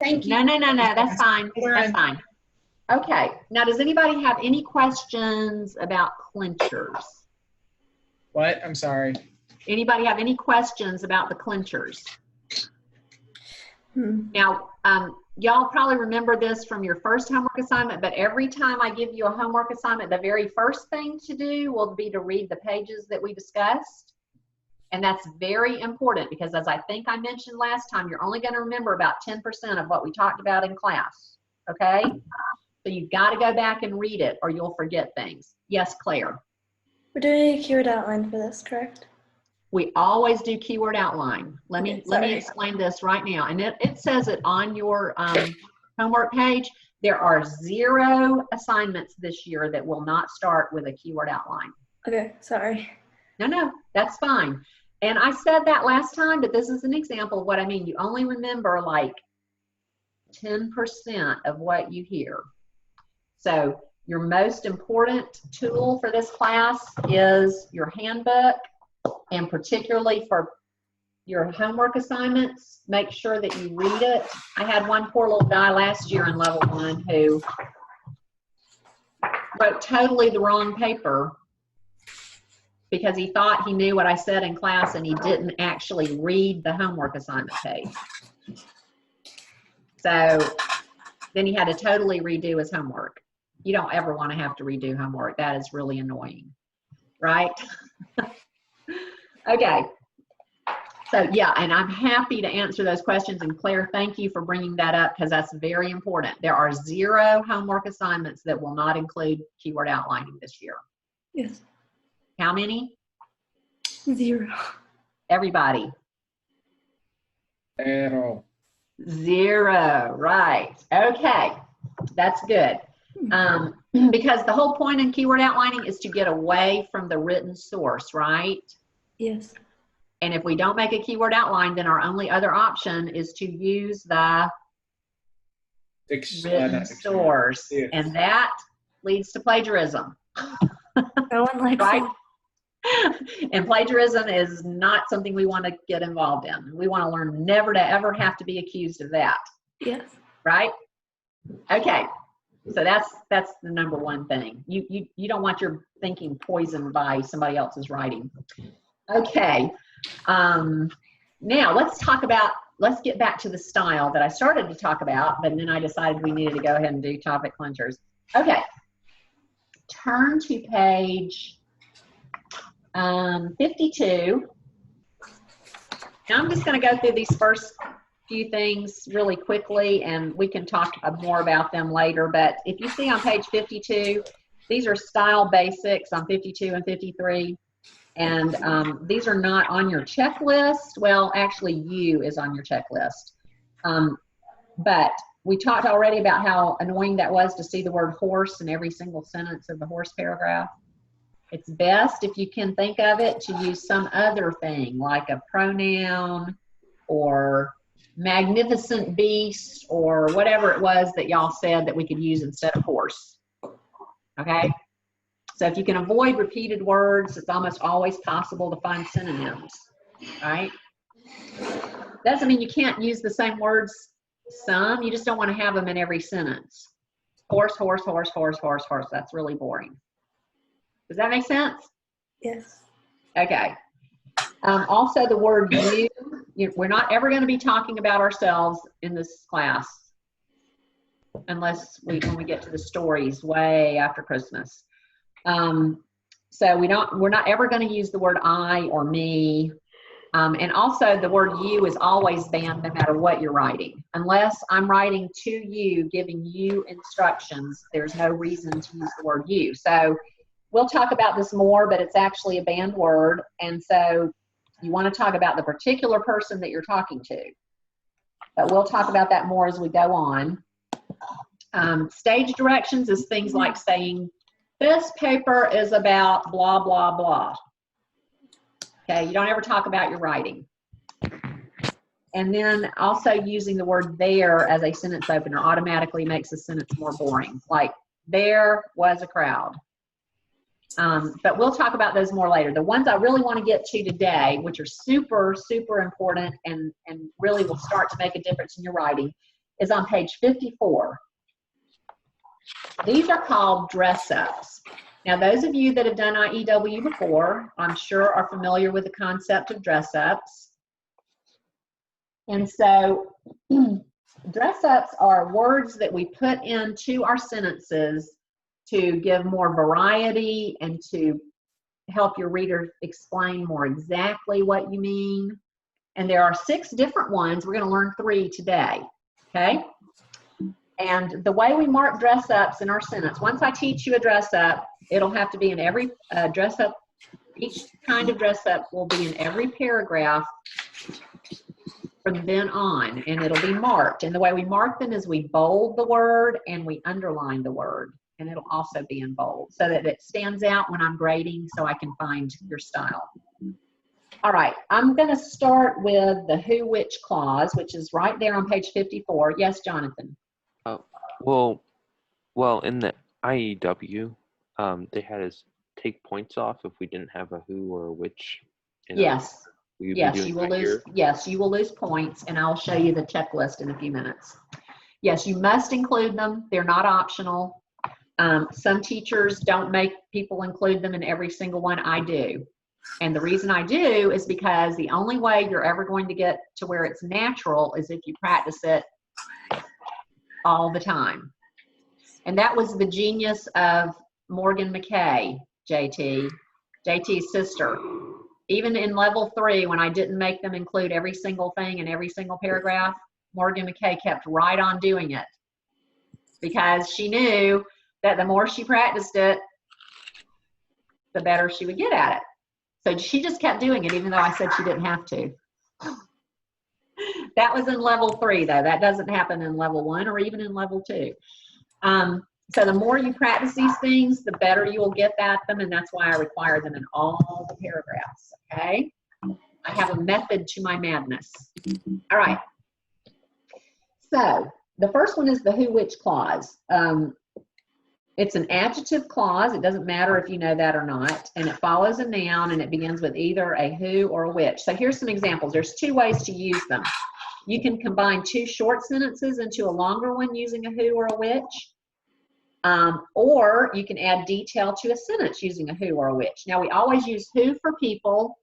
Thank you. No, that's fine. That's fine. Okay, now does anybody have any questions about clinchers? What? I'm sorry. Anybody have any questions about the clinchers? Now, y'all probably remember this from your first homework assignment, but every time I give you a homework assignment, the very first thing to do will be to read the pages that we discussed. And that's very important because, as I think I mentioned last time, you're only going to remember about 10% of what we talked about in class, okay? So you've got to go back and read it or you'll forget things. Yes, Claire? We're doing a keyword outline for this, correct? We always do keyword outline. Let me explain this right now. And it says it on your homework page. There are 0 assignments this year that will not start with a keyword outline. Okay, sorry. No, that's fine. And I said that last time, but this is an example of what I mean. You only remember like 10% of what you hear. So your most important tool for this class is your handbook, and particularly for your homework assignments, make sure that you read it. I had one poor little guy last year in level 1 who wrote totally the wrong paper because he thought he knew what I said in class and he didn't actually read the homework assignment page. So then he had to totally redo his homework. You don't ever want to have to redo homework. That is really annoying, right? Okay. So yeah, and I'm happy to answer those questions. And Claire, thank you for bringing that up because that's very important. There are 0 homework assignments that will not include keyword outlining this year. Yes. How many? 0. Everybody. 0. 0, right. Okay, that's good. Because the whole point in keyword outlining is to get away from the written source, right? Yes. And if we don't make a keyword outline, then our only other option is to use the written source. Yeah. And that leads to plagiarism. No one likes right? it. And plagiarism is not something we want to get involved in. We want to learn never to ever have to be accused of that. Yes. Right? Okay. So that's the number one thing. You don't want your thinking poisoned by somebody else's writing. Okay. Now let's get back to the style that I started to talk about, but then I decided we needed to go ahead and do topic clinchers. Okay. Turn to page 52. Now I'm just going to go through these first few things really quickly, and we can talk more about them later. But if you see on page 52, these are style basics on 52 and 53. And these are not on your checklist. Well, actually, U is on your checklist. But we talked already about how annoying that was to see the word horse in every single sentence of the horse paragraph. It's best, if you can think of it, to use some other thing like a pronoun or magnificent beast or whatever it was that y'all said that we could use instead of horse. Okay? So if you can avoid repeated words, it's almost always possible to find synonyms, right? Doesn't mean you can't use the same words some, you just don't want to have them in every sentence. Horse, horse, horse, horse, horse, horse. That's really boring. Does that make sense? Yes. Okay. Also the word you, we're not ever going to be talking about ourselves in this class unless when we get to the stories way after Christmas. So we're not ever going to use the word I or me. And also the word you is always banned no matter what you're writing. Unless I'm writing to you, giving you instructions, there's no reason to use the word you. So we'll talk about this more, but it's actually a banned word. And so you want to talk about the particular person that you're talking to. But we'll talk about that more as we go on. Stage directions is things like saying, this paper is about blah, blah, blah. Okay, you don't ever talk about your writing. And then also using the word there as a sentence opener automatically makes a sentence more boring. Like, there was a crowd. But we'll talk about those more later. The ones I really want to get to today, which are super, super important and really will start to make a difference in your writing, is on page 54. These are called dress-ups. Now, those of you that have done IEW before, I'm sure are familiar with the concept of dress-ups. And so dress-ups are words that we put into our sentences to give more variety and to help your reader explain more exactly what you mean. And there are 6 different ones. We're going to learn 3 today, okay? And the way we mark dress-ups in our sentence, once I teach you a dress-up, it'll have to be in every dress-up. Each kind of dress-up will be in every paragraph from then on, and it'll be marked. And the way we mark them is we bold the word and we underline the word, and it'll also be in bold so that it stands out when I'm grading so I can find your style. All right, I'm going to start with the who, which clause, which is right there on page 54. Yes, Jonathan? Well, in the IEW, they had us take points off if we didn't have a who or a which. Yes. Will you be Yes, doing you will that lose. here? Yes, you will lose points, and I'll show you the checklist in a few minutes. Yes, you must include them. They're not optional. Some teachers don't make people include them in every single one. I do. And the reason I do is because the only way you're ever going to get to where it's natural is if you practice it all the time. And that was the genius of Morgan McKay, JT's sister. Even in level 3, when I didn't make them include every single thing in every single paragraph, Morgan McKay kept right on doing it because she knew that the more she practiced it, the better she would get at it. So she just kept doing it, even though I said she didn't have to. That was in level 3, though. That doesn't happen in level 1 or even in level 2. So the more you practice these things, the better you will get at them, and that's why I require them in all the paragraphs, okay? I have a method to my madness. All right. So the first one is the who, which clause. It's an adjective clause. It doesn't matter if you know that or not, and it follows a noun, and it begins with either a who or a which. So here's some examples. There's 2 ways to use them. You can combine 2 short sentences into a longer one using a who or a which. Or you can add detail to a sentence using a who or a which. Now, we always use who for people,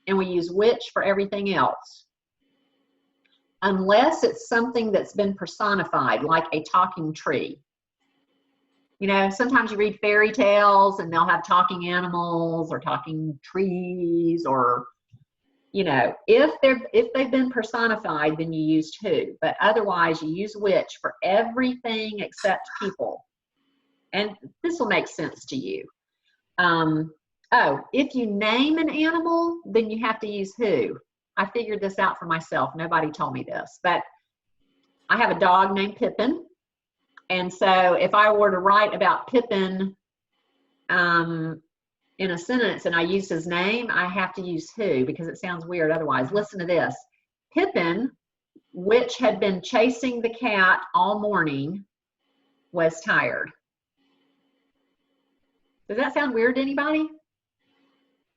and we use which for everything else. Unless it's something that's been personified, like a talking tree. You know, sometimes you read fairy tales, and they'll have talking animals or talking trees, or, you know, if they've been personified, then you use who. But otherwise, you use which for everything except people. And this will make sense to you. If you name an animal, then you have to use who. I figured this out for myself. Nobody told me this. But I have a dog named Pippin. And so if I were to write about Pippin in a sentence and I use his name, I have to use who because it sounds weird otherwise. Listen to this. Pippin, which had been chasing the cat all morning, was tired. Does that sound weird to anybody?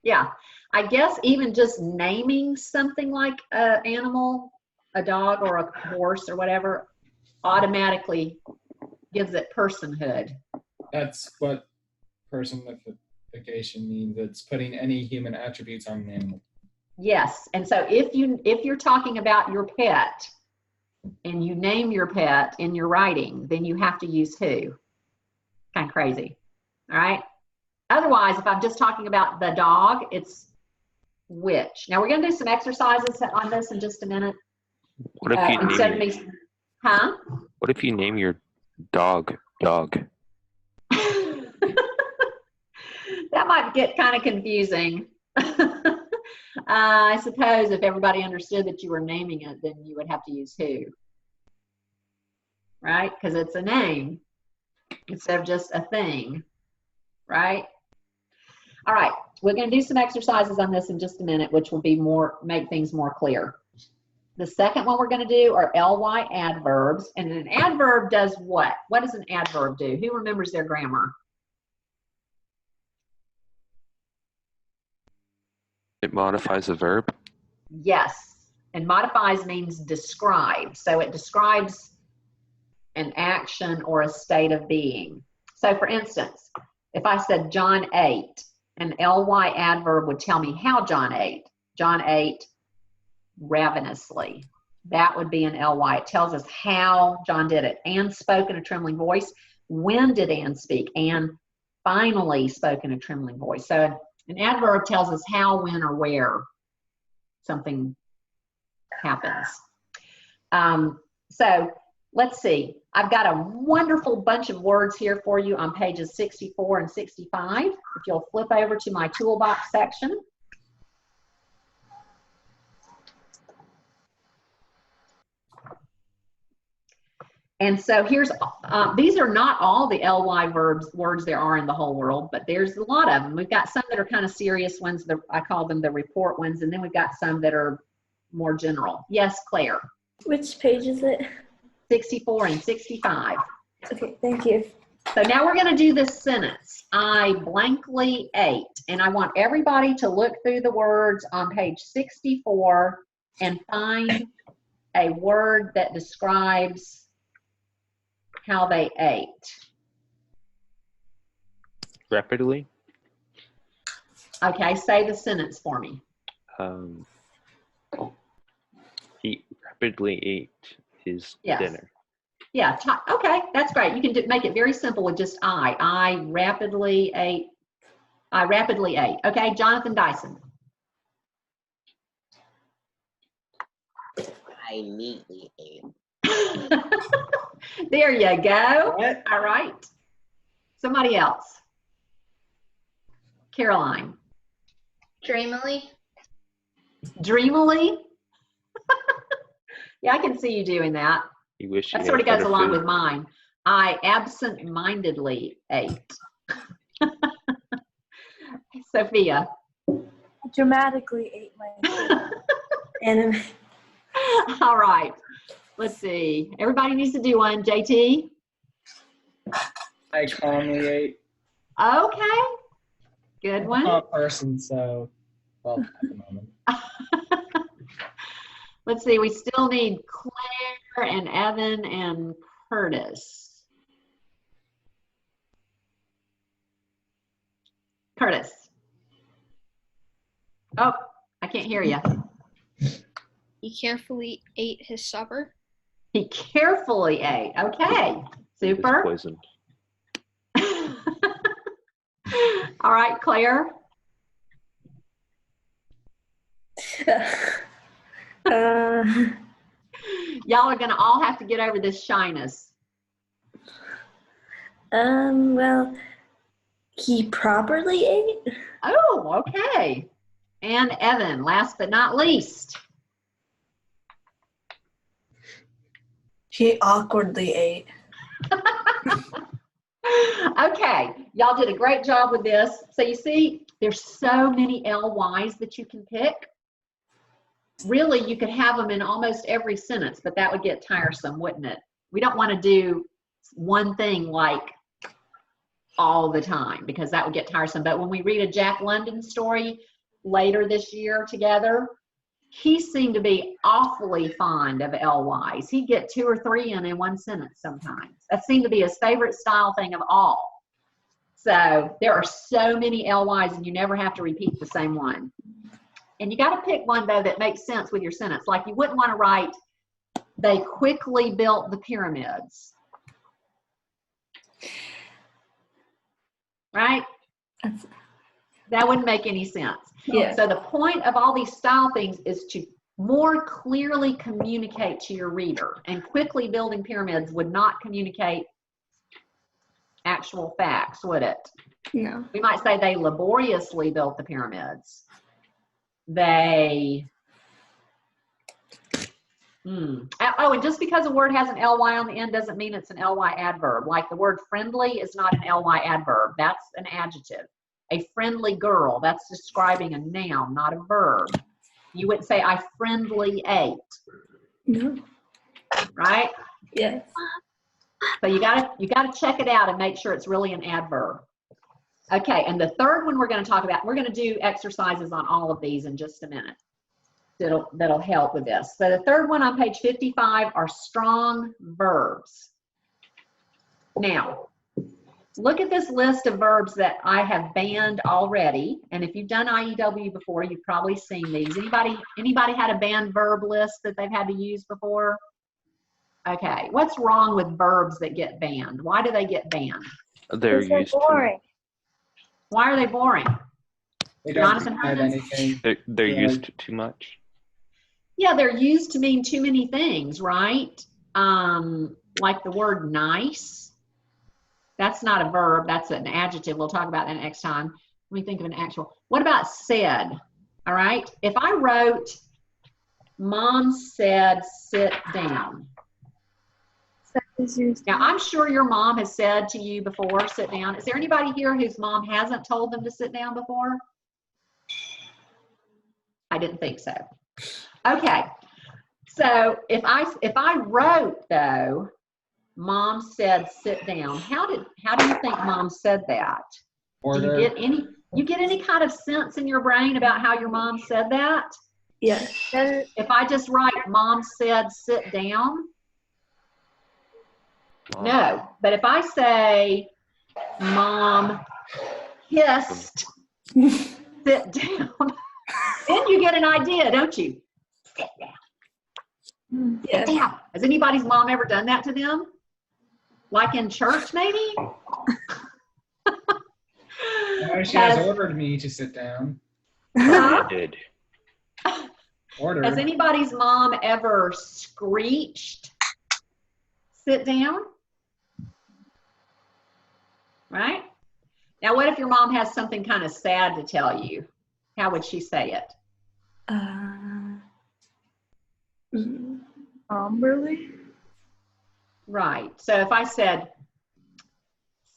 Yeah. I guess even just naming something like an animal, a dog or a horse or whatever, automatically gives it personhood. That's what personification means. It's putting any human attributes on an animal. Yes. And so if you're talking about your pet and you name your pet in your writing, then you have to use who. Kind of crazy. All right. Otherwise, if I'm just talking about the dog, it's which. Now we're going to do some exercises on this in just a minute. What if you instead of name me, huh? What if you name your dog? That might get kind of confusing. I suppose if everybody understood that you were naming it, then you would have to use who, right? Because it's a name instead of just a thing, right? All right, we're going to do some exercises on this in just a minute, which will be make things more clear. The second one we're going to do are ly adverbs, and an adverb does what? What does an adverb do? Who remembers their grammar? It modifies a verb. Yes, and modifies means describe. So it describes an action or a state of being. So for instance, if I said John ate, an ly adverb would tell me how John ate. John ate ravenously. That would be an ly. It tells us how John did it. Anne spoke in a trembling voice. When did Anne speak? Anne finally spoke in a trembling voice. So an adverb tells us how, when, or where something happens. So let's see. I've got a wonderful bunch of words here for you on pages 64 and 65. If you'll flip over to my toolbox section. And so here's, these are not all the ly words there are in the whole world, but there's a lot of them. We've got some that are kind of serious ones, I call them the report ones, and then we've got some that are more general. Yes, Claire? Which page is it? 64 and 65. Okay, thank you. So now we're going to do this sentence. I blankly ate. And I want everybody to look through the words on page 64 and find a word that describes how they ate. Rapidly. Okay, say the sentence for me. He rapidly ate his Yes. dinner. Yeah, okay, that's great. You can make it very simple with just I. I rapidly ate. I rapidly ate. Okay, Jonathan Dyson. I neatly ate. There you go. What? All right. Somebody else. Caroline. Dreamily. Dreamily? Yeah, I can see you doing that. You wish That you sort of had goes better along food. with mine. I absent-mindedly ate. Sophia. Dramatically ate my anime. All right. Let's see. Everybody needs to do one. JT? I calmly ate. Okay. Good I'm one. not a person, so, well, at the moment. Let's see. We still need Claire and Evan and Curtis. Curtis. Oh, I can't hear you. He carefully ate his supper. He carefully ate. Okay. He was Super. poisoned. All right, Claire. Y'all are going to all have to get over this shyness. Well, he properly ate? Oh, okay. And Evan, last but not least. He awkwardly ate. Okay, y'all did a great job with this. So you see, there's so many LYs that you can pick. Really, you could have them in almost every sentence, but that would get tiresome, wouldn't it? We don't want to do one thing like all the time because that would get tiresome. But when we read a Jack London story later this year together, he seemed to be awfully fond of LYs. He'd get 2 or 3 in one sentence sometimes. That seemed to be his favorite style thing of all. So there are so many LYs and you never have to repeat the same one. And you got to pick one, though, that makes sense with your sentence. Like you wouldn't want to write, they quickly built the pyramids. Right? That wouldn't make any sense. Yeah. So the point of all these style things is to more clearly communicate to your reader. And quickly building pyramids would not communicate actual facts, would it? No. We might say they laboriously built the pyramids. They, oh, and just because a word has an ly on the end doesn't mean it's an ly adverb. Like the word friendly is not an ly adverb. That's an adjective. A friendly girl, that's describing a noun, not a verb. You wouldn't say, I friendly ate. No. Right? Yes. So you gotta check it out and make sure it's really an adverb. Okay, and the third one we're going to talk about, we're going to do exercises on all of these in just a minute. That'll help with this. So the third one on page 55 are strong verbs. Now, look at this list of verbs that I have banned already. And if you've done IEW before, you've probably seen these. Anybody had a banned verb list that they've had to use before? Okay, what's wrong with verbs that get banned? Why do they get banned? They're They're used to. boring. Why are they boring? They don't Jonathan describe Herman? anything. They're Yeah. used to too much. Yeah, they're used to mean too many things, right? Like the word nice. That's not a verb, that's an adjective. We'll talk about that next time. Let me think of an actual. What about said? All right. If I wrote, Mom said, sit down. Now, I'm sure your mom has said to you before, sit down. Is there anybody here whose mom hasn't told them to sit down before? I didn't think so. Okay. So if I wrote, though, Mom said, sit down. How do you think Mom said that? Order. Do you get any kind of sense in your brain about how your mom said that? Yes. If I just write, Mom said, sit down. No, but if I say, Mom hissed, sit down, then you get an idea, don't you? Sit down. Yes. Sit down. Has anybody's mom ever done that to them? Like in church, maybe? She has ordered me to sit down. Huh? I did. Ordered. Has anybody's mom ever screeched, sit down? Right? Now, what if your mom has something kind of sad to tell you? How would she say it? Somberly? Right. So if I said,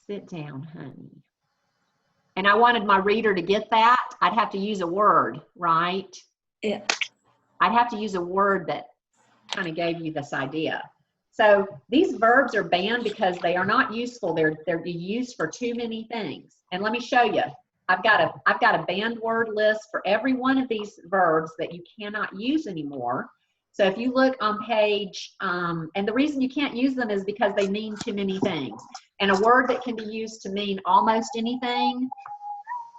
sit down, honey, and I wanted my reader to get that, I'd have to use a word, right? Yeah. I'd have to use a word that kind of gave you this idea. So these verbs are banned because they are not useful. They're used for too many things. And let me show you. I've got a banned word list for every one of these verbs that you cannot use anymore. So if you look on page, and the reason you can't use them is because they mean too many things. And a word that can be used to mean almost anything,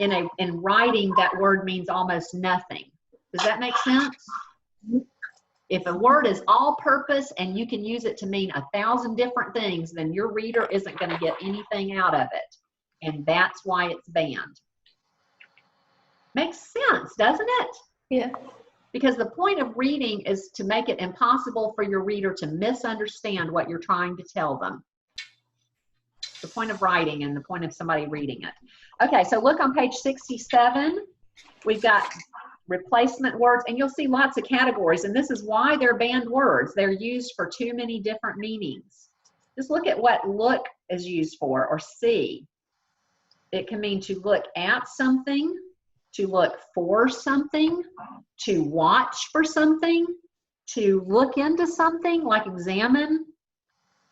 in writing, that word means almost nothing. Does that make sense? If a word is all purpose and you can use it to mean 1,000 different things, then your reader isn't going to get anything out of it. And that's why it's banned. Makes sense, doesn't it? Yeah. Because the point of reading is to make it impossible for your reader to misunderstand what you're trying to tell them. The point of writing and the point of somebody reading it. Okay, so look on page 67. We've got replacement words, and you'll see lots of categories, and this is why they're banned words. They're used for too many different meanings. Just look at what look is used for, or see. It can mean to look at something, to look for something, to watch for something, to look into something, like examine,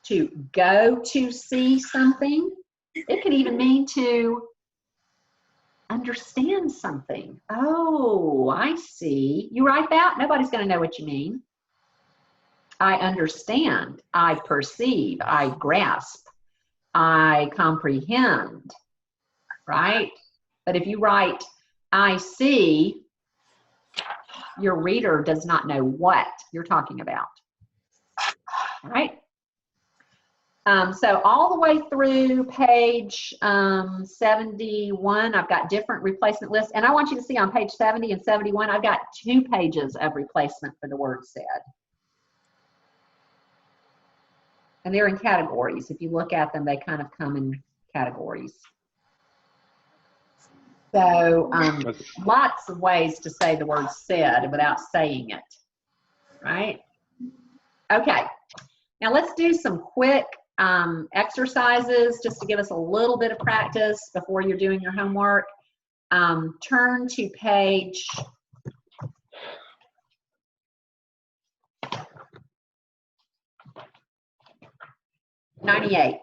to go to see something. It can even mean to understand something. Oh, I see. You write that? Nobody's going to know what you mean. I understand. I perceive. I grasp. I comprehend. Right? But if you write, I see, your reader does not know what you're talking about. All right? So all the way through page 71, I've got different replacement lists. And I want you to see on page 70 and 71, I've got 2 pages of replacement for the word said. And they're in categories. If you look at them, they kind of come in categories. So lots of ways to say the word said without saying it, right? Okay, now let's do some quick exercises just to give us a little bit of practice before you're doing your homework. Turn to page 98.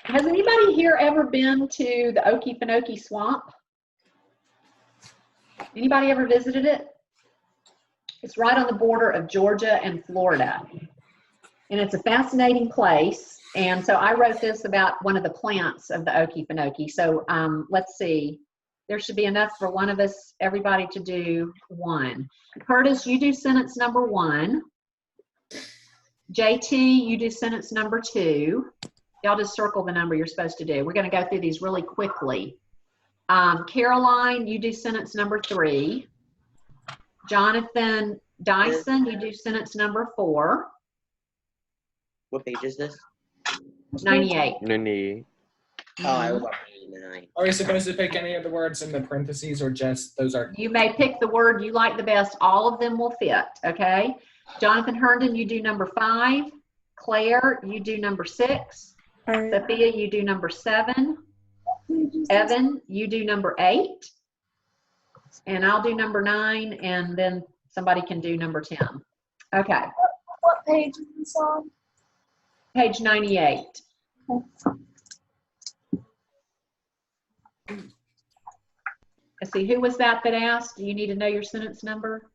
Has anybody here ever been to the Okefenokee Swamp? Anybody ever visited it? It's right on the border of Georgia and Florida. And it's a fascinating place. And so I wrote this about one of the plants of the Okefenokee. So let's see. There should be enough for one of us, everybody, to do one. Curtis, you do sentence number 1. JT, you do sentence number 2. Y'all just circle the number you're supposed to do. We're going to go through these really quickly. Caroline, you do sentence number 3. Jonathan Dyson, you do sentence number 4. What page is this? 98. Nini. Oh, I was on 89. Are we supposed to pick any of the words in the parentheses or just those are? You may pick the word you like the best. All of them will fit, okay? Jonathan Herndon, you do number 5. Claire, you do number 6. Alright. Sophia, you do number 7. Evan, you do number 8. And I'll do number 9, and then somebody can do number 10. Okay, What page is this on? page 98. Let's see, who was that asked? Do you need to know your sentence number?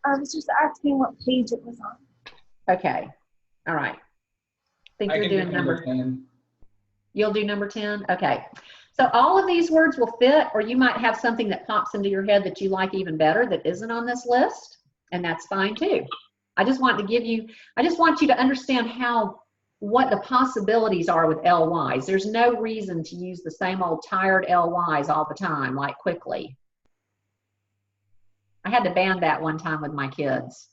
I was just asking what page it was on. Okay, all right. I think I you're can do doing number 10. You'll do number 10? Okay. So all of these words will fit, or you might have something that pops into your head that you like even better that isn't on this list, and that's fine too. I just want you to understand what the possibilities are with LYs. There's no reason to use the same old tired LYs all the time, like quickly. I had to ban that one time with my kids,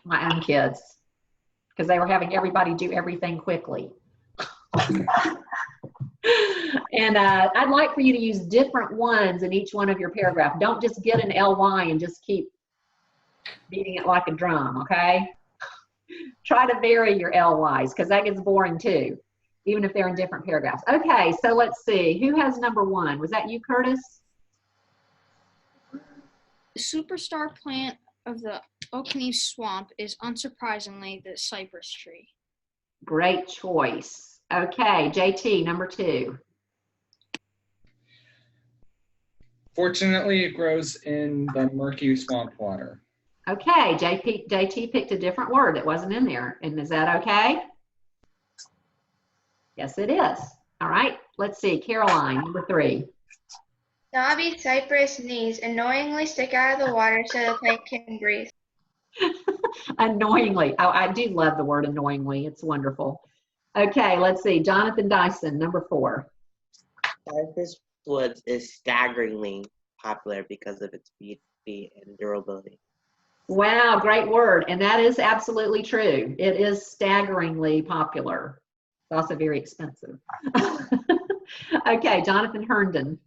my own kids, because they were having everybody do everything quickly. And I'd like for you to use different ones in each one of your paragraph. Don't just get an LY and just keep beating it like a drum, okay? Try to vary your LYs, because that gets boring too, even if they're in different paragraphs. Okay, so let's see. Who has number 1? Was that you, Curtis? The superstar plant of the Okanee Swamp is unsurprisingly the cypress tree. Great choice. Okay, JT, number 2. Fortunately, it grows in the murky swamp water. Okay, JT picked a different word that wasn't in there. And is that okay? Yes, it is. All right, let's see. Caroline, number 3. Knobby cypress knees annoyingly stick out of the water so the plant can breathe. Annoyingly. Oh, I do love the word annoyingly. It's wonderful. Okay, let's see. Jonathan Dyson, number 4. Cypress woods is staggeringly popular because of its beauty and durability. Wow, great word. And that is absolutely true. It is staggeringly popular. It's also very expensive. Okay, Jonathan Herndon.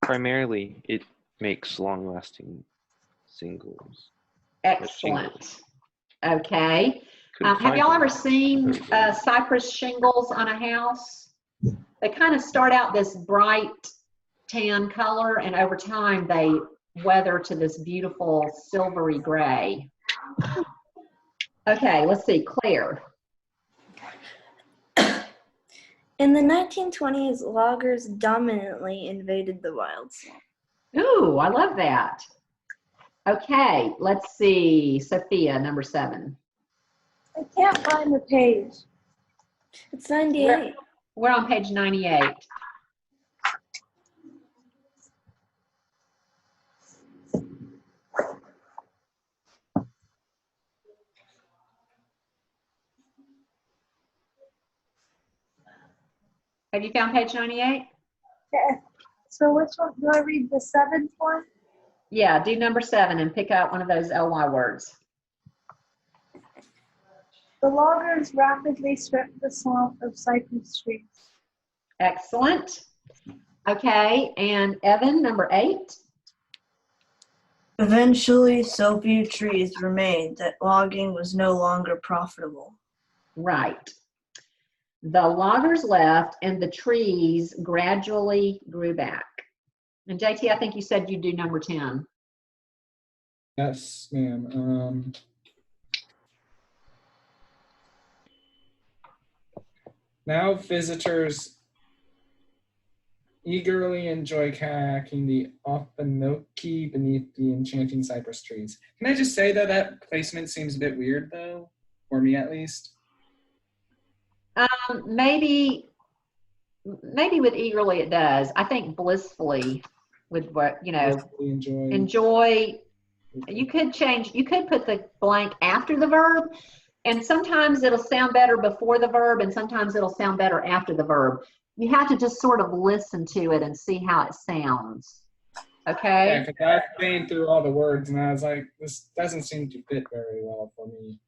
Primarily it makes long-lasting singles. Excellent. Okay. Couldn't Have find y'all them. ever seen cypress shingles on a house? They kind of start out this bright tan color, and over time they weather to this beautiful silvery gray. Okay, let's see. Claire. In the 1920s, loggers dominantly invaded the wilds. Ooh, I love that. Okay, let's see. Sophia, number 7. I can't find the page. It's 98. We're on page 98. Have you found page 98? Yeah. So which one? Do I read the 7th one? Yeah, do number 7 and pick out one of those LY words. The loggers rapidly stripped the swamp of cypress trees. Excellent. Okay, and Evan, number 8. Eventually, so few trees remained that logging was no longer profitable. Right. The loggers left and the trees gradually grew back. And JT, I think you said you do number 10. Yes, ma'am. Now visitors eagerly enjoy kayaking the Okefenokee beneath the enchanting cypress trees. Can I just say though that placement seems a bit weird though, for me at least. Maybe with eagerly it does. I think blissfully with what, Blissfully enjoy. You could put the blank after the verb, and sometimes it'll sound better before the verb, and sometimes it'll sound better after the verb. You have to just sort of listen to it and see how it sounds. Okay? Yeah, because I was playing through all the words and I was like, this doesn't seem to fit very well for me.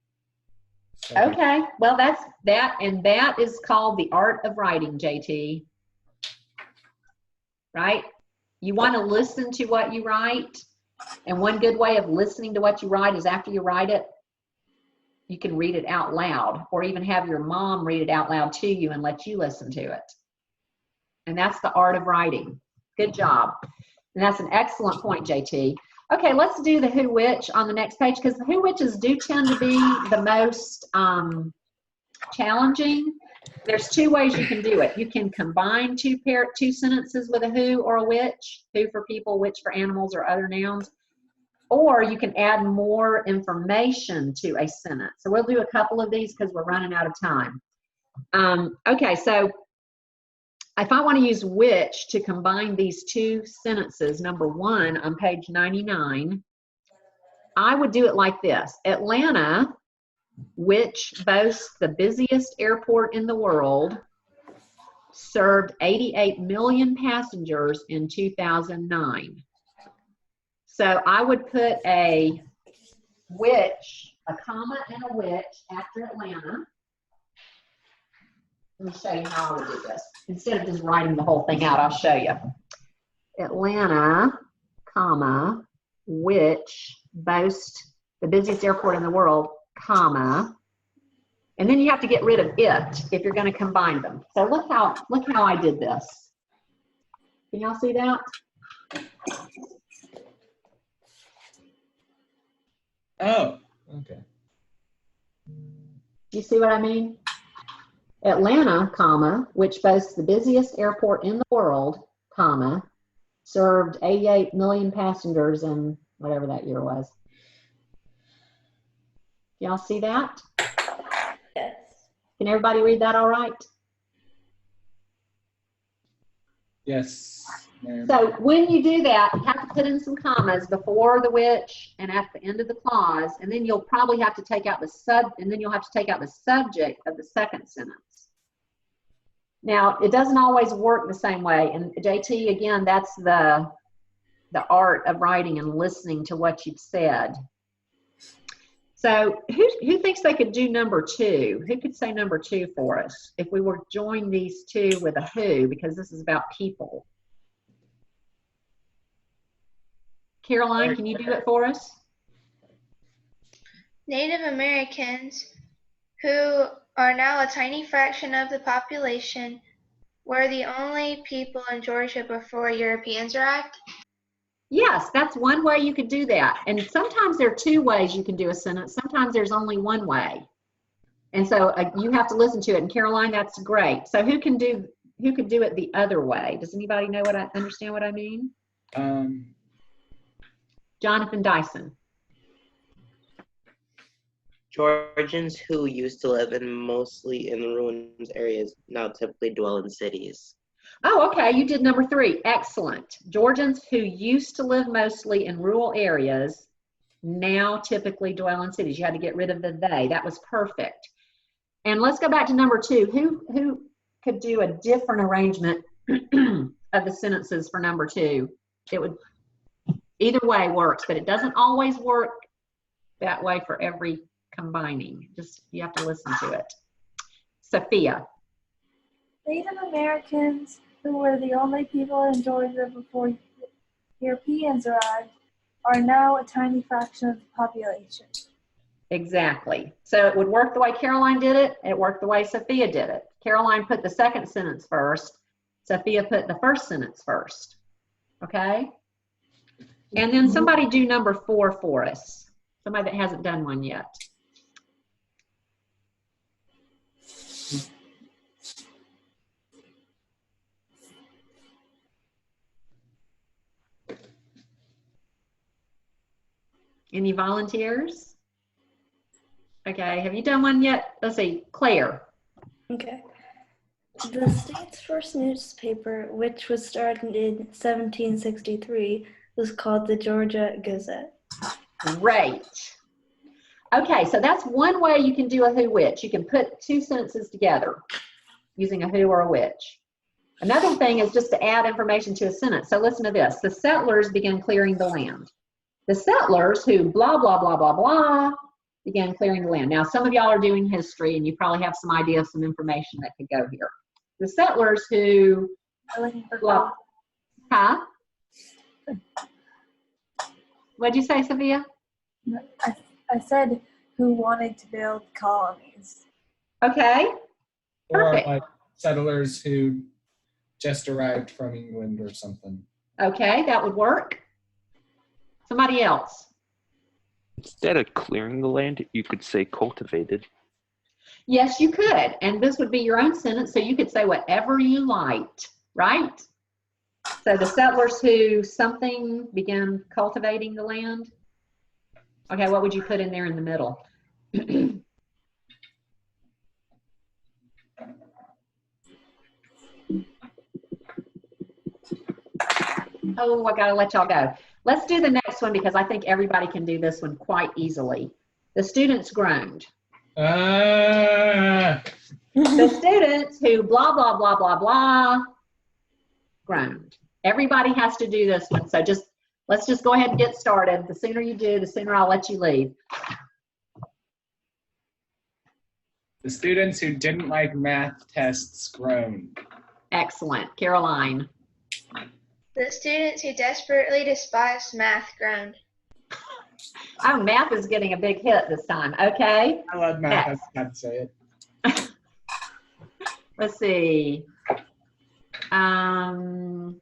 So. Okay, well that is called the art of writing, JT. Right? You want to listen to what you write, and one good way of listening to what you write is after you write it, you can read it out loud, or even have your mom read it out loud to you and let you listen to it. And that's the art of writing. Good job. And that's an excellent point, JT. Okay, let's do the who which on the next page, because the who whiches do tend to be the most challenging. There's two ways you can do it. You can combine two sentences with a who or a which, who for people, which for animals or other nouns, or you can add more information to a sentence. So we'll do a couple of these because we're running out of time. Okay, so if I want to use which to combine these two sentences, number one on page 99, I would do it like this. Atlanta, which boasts the busiest airport in the world, served 88 million passengers in 2009. So I would put a which, a comma and a which after Atlanta. Let me show you how I would do this. Instead of just writing the whole thing out, I'll show you. Atlanta, comma, which boasts the busiest airport in the world, comma, and then you have to get rid of it if you're going to combine them. So look how I did this. Can y'all see that? Oh, okay. You see what I mean? Atlanta, comma, which boasts the busiest airport in the world, comma, served 88 million passengers in whatever that year was. Y'all see that? Yes. Can everybody read that all right? Yes. So when you do that, you have to put in some commas before the which and at the end of the clause, and then you'll probably have to take out the subject of the second sentence. Now, it doesn't always work the same way, and JT, again, that's the art of writing and listening to what you've said. So who thinks they could do number two? Who could say number two for us if we were to join these two with a who, because this is about people? Caroline, can you do it for us? Native Americans, who are now a tiny fraction of the population, were the only people in Georgia before Europeans arrived. Yes, that's one way you could do that. And sometimes there are two ways you can do a sentence. Sometimes there's only one way. And so you have to listen to it. And Caroline, that's great. So who could do it the other way? Does anybody know understand what I mean? Jonathan Dyson. Georgians who used to live mostly in ruins areas now typically dwell in cities. Oh, okay, you did number three. Excellent. Georgians who used to live mostly in rural areas now typically dwell in cities. You had to get rid of the they. That was perfect. And let's go back to number two. Who could do a different arrangement of the sentences for number two? It would, either way works, but it doesn't always work that way for every combining. Just, you have to listen to it. Sophia. Native Americans, who were the only people in Georgia before Europeans arrived, are now a tiny fraction of the population. Exactly. So it would work the way Caroline did it. It worked the way Sophia did it. Caroline put the second sentence first. Sophia put the first sentence first. Okay? And then somebody do number four for us. Somebody that hasn't done one yet. Any volunteers? Okay, have you done one yet? Let's see, Claire. Okay. The state's first newspaper, which was started in 1763, was called the Georgia Gazette. Great. Okay, so that's one way you can do a who which. You can put two sentences together using a who or a which. Another thing is just to add information to a sentence. So listen to this. The settlers began clearing the land. The settlers who blah, blah, blah, blah, blah, began clearing the land. Now, some of y'all are doing history, and you probably have some idea of some information that could go here. The settlers who blah, huh? What'd you say, Sophia? I said who wanted to build colonies. Okay, Or perfect. like settlers who just arrived from England or something. Okay, that would work. Somebody else. Instead of clearing the land, you could say cultivated. Yes, you could. And this would be your own sentence, so you could say whatever you liked, right? So the settlers who something began cultivating the land. Okay, what would you put in there in the middle? Oh, I gotta let y'all go. Let's do the next one because I think everybody can do this one quite easily. The students groaned. The students who blah, blah, blah, blah, blah, groaned. Everybody has to do this one. So let's just go ahead and get started. The sooner you do, the sooner I'll let you leave. The students who didn't like math tests groaned. Excellent. Caroline. The students who desperately despised math groaned. Oh, math is getting a big hit this time. Okay. I love math. Next. I can't say it. Let's see. The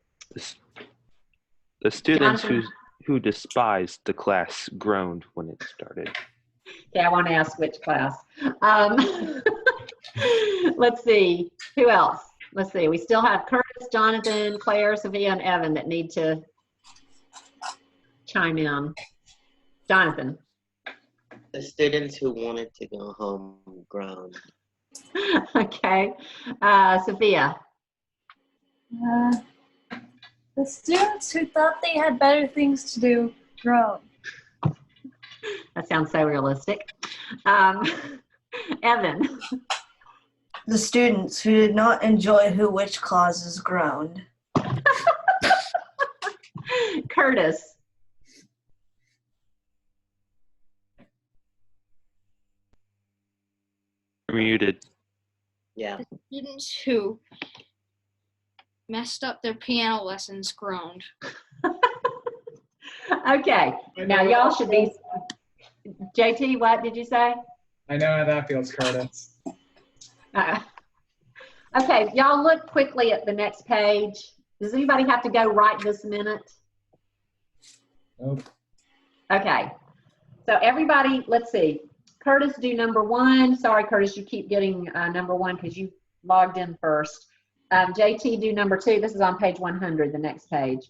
students Jonathan. who despised the class groaned when it started. Okay, I want to ask which class. Let's see. Who else? Let's see. We still have Curtis, Jonathan, Claire, Sophia, and Evan that need to chime in. Jonathan. The students who wanted to go home groaned. Okay. Sophia. The students who thought they had better things to do groaned. That sounds so realistic. Evan. The students who did not enjoy who which clauses groaned. Curtis. Muted. Yeah. The students who messed up their piano lessons groaned. Okay. Now y'all should be. JT, what did you say? I know how that feels, Curtis. Okay, y'all look quickly at the next page. Does anybody have to go right this minute? Nope. Okay. So everybody, let's see. Curtis, do number 1. Sorry, Curtis, you keep getting number 1 because you logged in first. JT, do number 2. This is on page 100, the next page.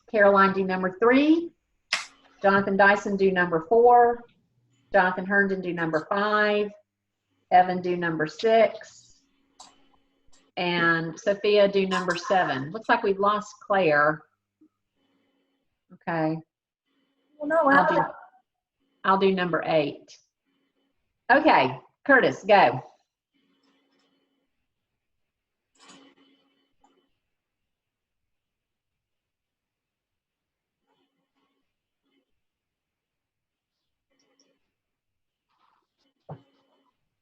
Caroline, do number 3. Jonathan Dyson, do number 4. Jonathan Herndon, do number 5. Evan, do number 6. And Sophia, do number 7. Looks like we've lost Claire. Okay. Well, no, I'll do number 8. Okay, Curtis, go.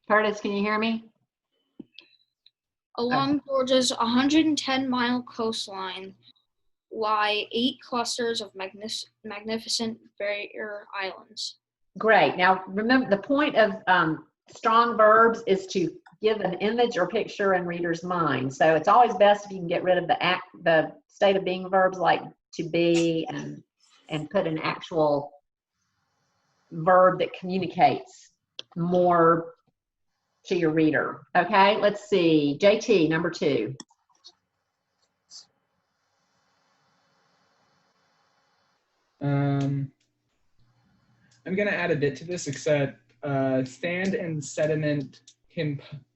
Curtis, can you hear me? Along Georgia's 110-mile coastline lie 8 clusters of magnificent barrier islands. Great. Now, remember, the point of strong verbs is to give an image or picture in reader's mind. So it's always best if you can get rid of the state of being verbs like to be and put an actual verb that communicates more to your reader. Okay, let's see. JT, number 2. I'm going to add a bit to this, except sand and sediment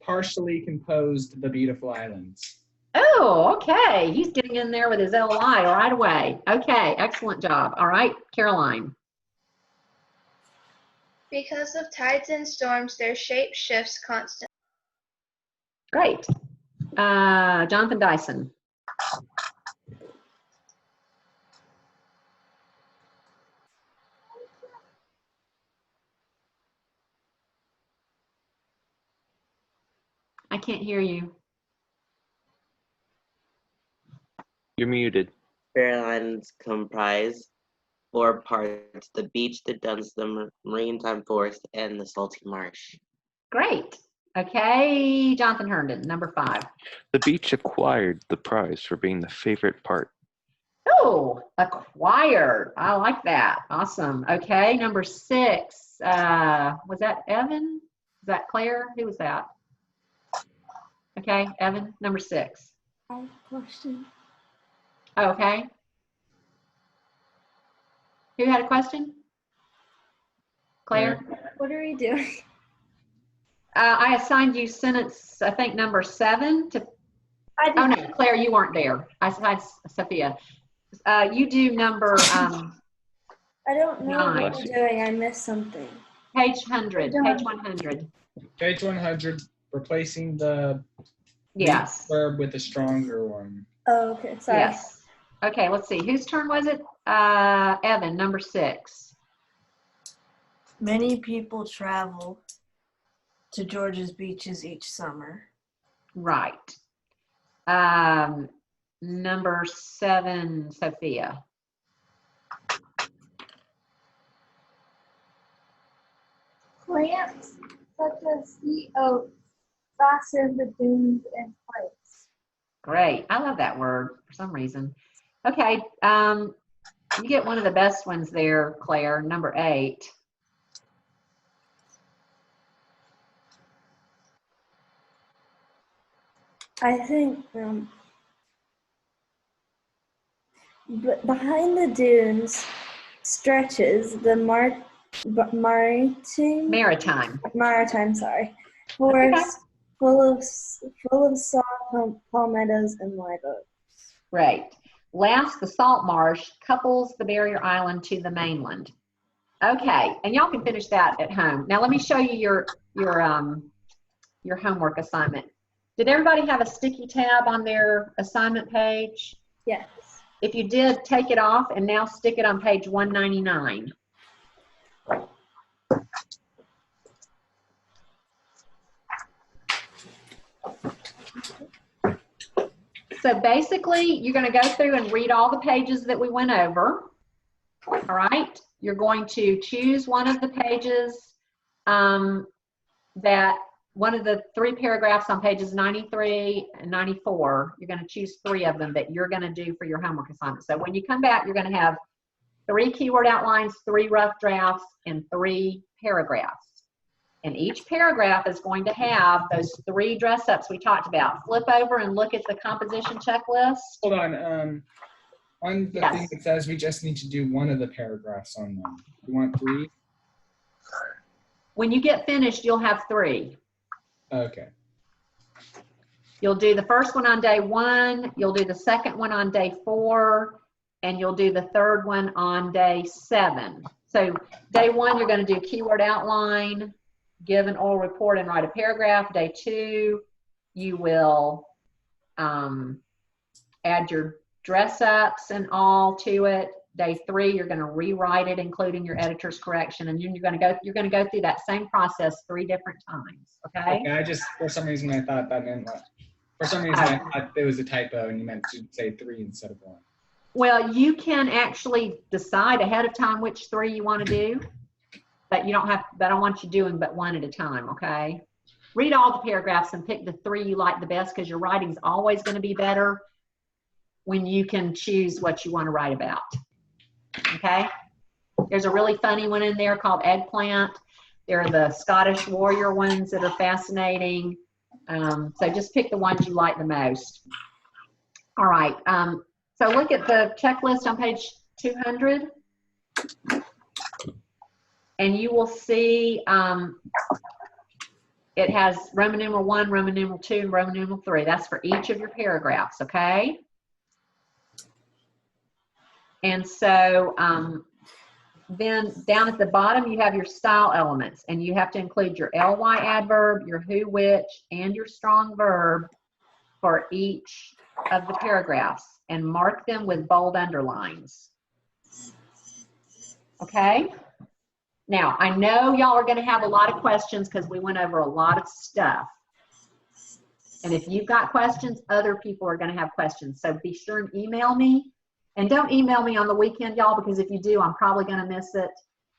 partially composed the beautiful islands. Oh, okay. He's getting in there with his LI right away. Okay, excellent job. All right, Caroline. Because of tides and storms, their shape shifts constantly. Great. Jonathan Dyson. I can't hear you. You're muted. Fair Islands comprise 4 parts: the beach, the dunes, the maritime forest, and the salty marsh. Great. Okay, Jonathan Herndon, number 5. The beach acquired the prize for being the favorite part. Oh, acquired. I like that. Awesome. Okay, number 6. Was that Evan? Is that Claire? Who was that? Okay, Evan, number 6. I have a question. Oh, okay. Who had a question? Claire? What are we doing? I assigned you sentence, I think, number 7 to. I Oh didn't. no, Claire, you weren't there. I assigned Sophia. You do number I don't know 9. what we're doing. I missed something. Page 100. Page 100. Page 100, replacing the Yes. verb with a stronger one. Oh, okay. Sorry. Yes. Okay, let's see. Whose turn was it? Evan, number 6. Many people travel to Georgia's beaches each summer. Right. Number 7, Sophia. Plants such as sea oats fasten the dunes in place. Great. I love that word for some reason. Okay. You get one of the best ones there, Claire, number 8. I think behind the dunes stretches the maritime, sorry, forest full of saw palmettos and live oaks. Great. Last, the salt marsh couples the barrier island to the mainland. Okay, and y'all can finish that at home. Now let me show you your homework assignment. Did everybody have a sticky tab on their assignment page? Yes. If you did, take it off and now stick it on page 199. So basically, you're going to go through and read all the pages that we went over. All right. You're going to choose one of the pages that one of the 3 paragraphs on pages 93 and 94. You're going to choose 3 of them that you're going to do for your homework assignment. So when you come back, you're going to have 3 keyword outlines, 3 rough drafts, and 3 paragraphs. And each paragraph is going to have those 3 dress ups we talked about. Flip over and look at the composition checklist. Hold on. On the thing that says we just need to do one of the paragraphs on them. You want 3? When you get finished, you'll have 3. Okay. You'll do the first one on day 1, you'll do the second one on day 4, and you'll do the third one on day 7. So day 1, you're going to do keyword outline, give an oral report and write a paragraph. Day 2, you will add your dress ups and all to it. Day 3, you're going to rewrite it, including your editor's correction, and then you're going to go through that same process 3 different times. Okay. Okay. For some reason I thought that meant what? For some reason I thought there was a typo and you meant to say 3 instead of 1. Well, you can actually decide ahead of time which 3 you want to do, but you don't have. But I want you doing but 1 at a time. Okay. Read all the paragraphs and pick the 3 you like the best, because your writing's always going to be better when you can choose what you want to write about. Okay. There's a really funny one in there called eggplant. There are the Scottish warrior ones that are fascinating. So just pick the ones you like the most. All right. So look at the checklist on page 200. and you will see it has Roman numeral 1, Roman numeral 2, and Roman numeral 3. That's for each of your paragraphs, okay? And so then down at the bottom, you have your style elements, and you have to include your ly adverb, your who, which, and your strong verb for each of the paragraphs, and mark them with bold underlines. Okay? Now, I know y'all are going to have a lot of questions because we went over a lot of stuff. And if you've got questions, other people are going to have questions. So be sure and email me. And don't email me on the weekend, y'all, because if you do, I'm probably going to miss it.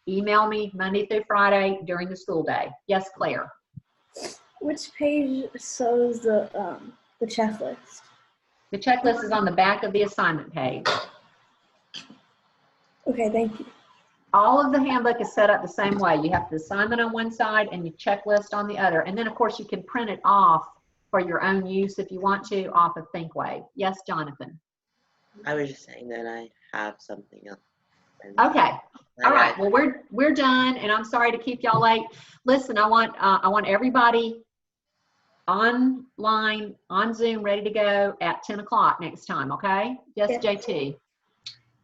Email me Monday through Friday during the school day. Yes, Claire? Which page shows the checklist? The checklist is on the back of the assignment page. Okay, thank you. All of the handbook is set up the same way. You have the assignment on one side and your checklist on the other. And then, of course, you can print it off for your own use if you want to off of ThinkWave. Yes, Jonathan? I was just saying that I have something else. Okay. All right. Well, we're done, and I'm sorry to keep y'all late. Listen, I want everybody online on Zoom ready to go at 10 o'clock next time. Okay? Yes, JT.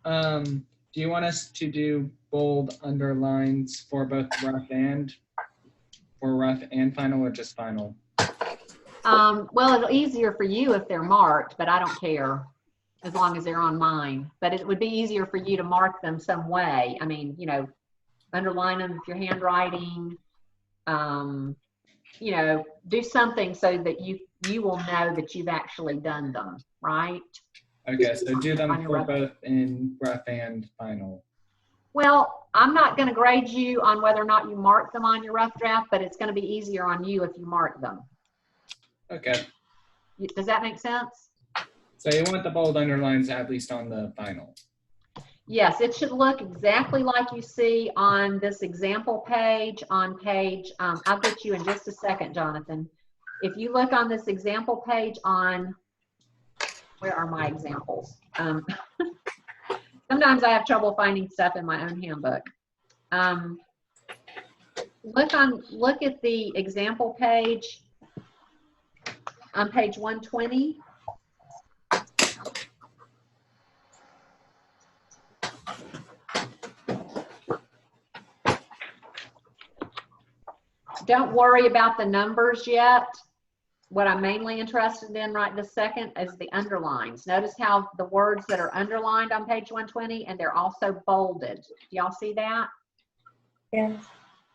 Do you want us to do bold underlines for both rough and final, or just final? Well, it's easier for you if they're marked, but I don't care as long as they're on mine. But it would be easier for you to mark them some way. I mean, you know, underline them if you're handwriting. You know, do something so that you will know that you've actually done them, right? Okay, so do them for both in rough and final. Well, I'm not going to grade you on whether or not you mark them on your rough draft, but it's going to be easier on you if you mark them. Okay. Does that make sense? So you want the bold underlines at least on the final? Yes, it should look exactly like you see on this example page on page, I'll get you in just a second, Jonathan. If you look on this example page on, where are my examples? Sometimes I have trouble finding stuff in my own handbook. Look at the example page on page 120. Don't worry about the numbers yet. What I'm mainly interested in right this second is the underlines. Notice how the words that are underlined on page 120, and they're also bolded. Do y'all see that? Yes.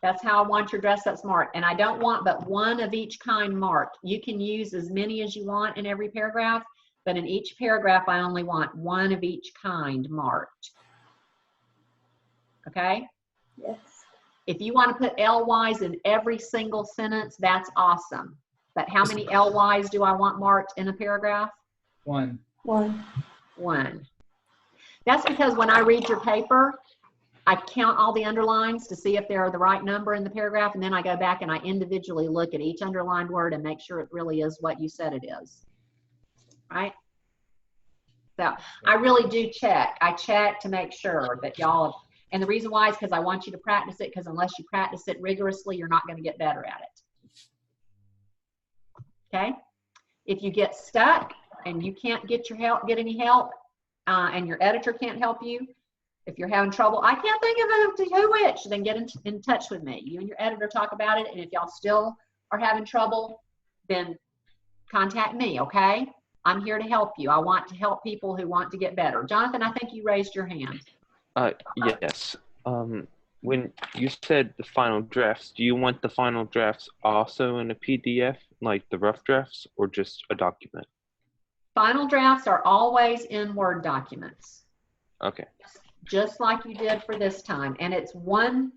That's how I want your dress up smart. And I don't want but one of each kind marked. You can use as many as you want in every paragraph, but in each paragraph, I only want one of each kind marked. Okay? Yes. If you want to put LYs in every single sentence, that's awesome. But how many LYs do I want marked in a paragraph? One. One. One. That's because when I read your paper, I count all the underlines to see if they're the right number in the paragraph, and then I go back and I individually look at each underlined word and make sure it really is what you said it is. Right? So I really do check. I check to make sure that y'all, and the reason why is because I want you to practice it, because unless you practice it rigorously, you're not going to get better at it. Okay? If you get stuck and you can't get any help, and your editor can't help you, if you're having trouble, I can't think of who which, then get in touch with me. You and your editor talk about it, and if y'all still are having trouble, then contact me, okay? I'm here to help you. I want to help people who want to get better. Jonathan, I think you raised your hand. Yes. When you said the final drafts, do you want the final drafts also in a PDF, like the rough drafts, or just a document? Final drafts are always in Word documents. Okay. Just like you did for this time. And it's one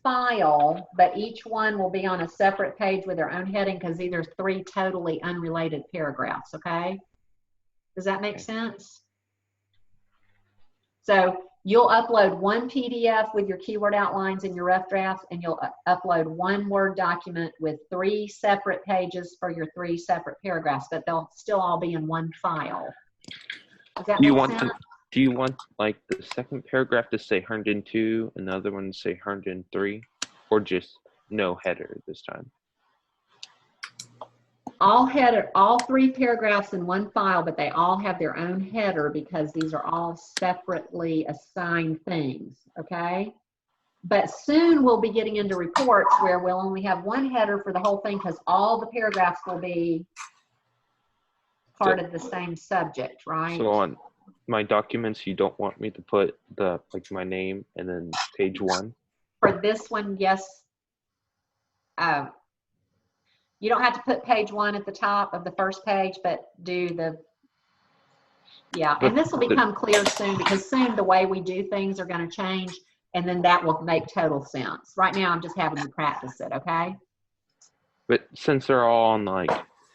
file, but each one will be on a separate page with their own heading, because these are 3 totally unrelated paragraphs, okay? Does that make sense? So you'll upload one PDF with your keyword outlines and your rough drafts, and you'll upload one Word document with 3 separate pages for your 3 separate paragraphs, but they'll still all be in one file. Does that make sense? Do you want like the second paragraph to say 102 and the other one to say 103, or just no header this time? All 3 paragraphs in one file, but they all have their own header because these are all separately assigned things, okay? But soon we'll be getting into reports where we'll only have one header for the whole thing because all the paragraphs will be part of the same subject, right? So on my documents, you don't want me to put the my name and then page 1? For this one, yes. You don't have to put page 1 at the top of the first page, but do the, yeah. And this will become clear soon because soon the way we do things are going to change, and then that will make total sense. Right now, I'm just having you practice it, okay? But since they're all on like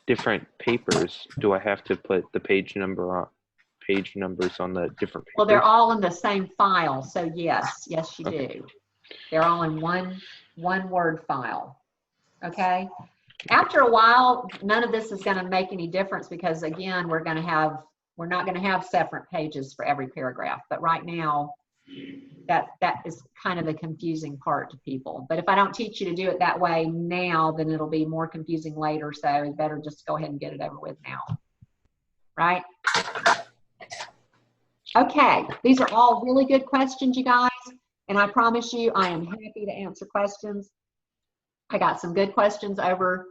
different papers, do I have to put the page numbers on the different papers? Well, they're all in the same file, so yes, you do. They're all in one Word file, okay? After a while, none of this is going to make any difference because again, we're not going to have separate pages for every paragraph. But right now, that is kind of the confusing part to people. But if I don't teach you to do it that way now, then it'll be more confusing later. So it's better just go ahead and get it over with now, right? Okay, these are all really good questions, you guys. And I promise you, I am happy to answer questions. I got some good questions over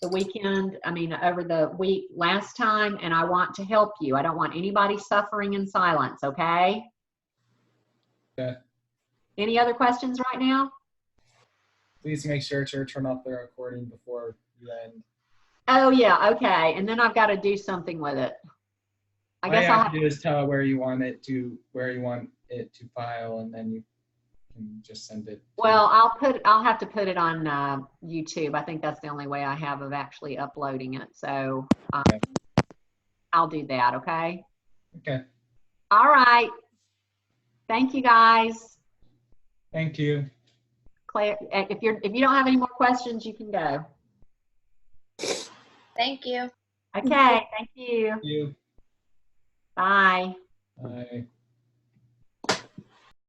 the weekend, over the week last time, and I want to help you. I don't want anybody suffering in silence, okay? Okay. Any other questions right now? Please make sure to turn off the recording before you end. Oh yeah, okay. And then I've got to do something with it. I guess All you have to do is tell it where you want it to file, and then you can just send it. Well, I'll have to put it on YouTube. I think that's the only way I have of actually uploading it. So Okay. I'll do that. Okay. Okay. All right. Thank you, guys. Thank you. Claire, if you don't have any more questions, you can go. Thank you. Okay. Thank you. Thank you. Bye. Bye.